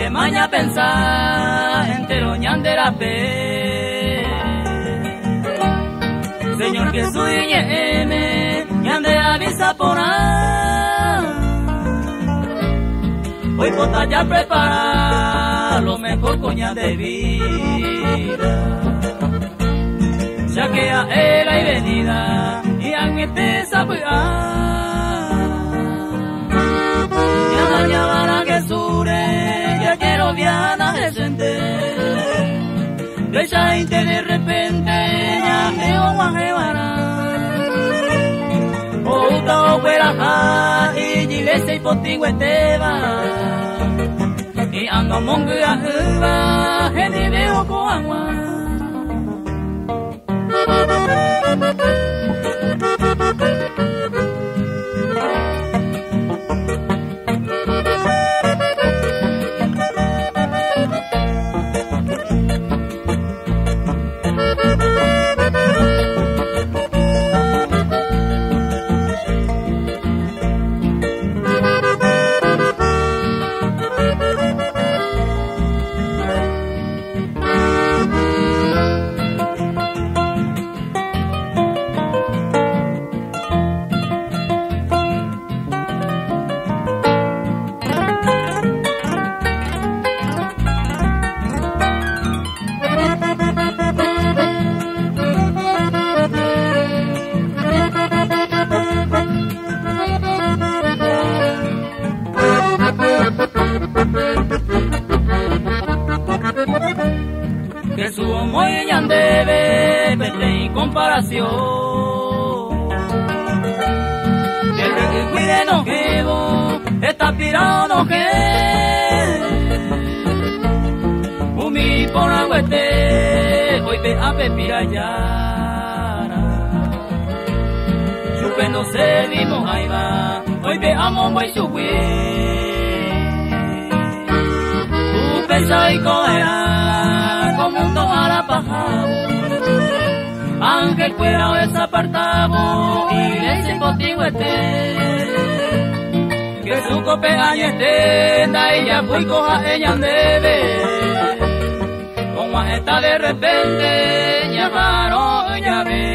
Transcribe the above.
que maña pensar entero ñandera pe. Señor que soy ñeme, ñande avisa por ahí. Hoy pota ya prepara lo mejor coña de vida. Ya que a él hay venida y a mí te sabe mañana que sure, ya quiero viana decente. De esa gente de repente, ya geo guajebara. Outa o cueraja, y gilese y potigüeteba. Y ando mongu a uva, gente veo coagua. Que su muy ñandebe, vete y comparación. Que el que cuide no quebo, está pirado no que. Umi por agüete, hoy ve a pepira ya. Chupe no servimos ahí va, hoy ve a mombo y chupi. Pesa y cogerá como un tomara pajao. Ángel fuera o desapartado y leche contigo que su copea y estenda y ya fui coja ella debe. Con majestad de repente llamaron ella ve.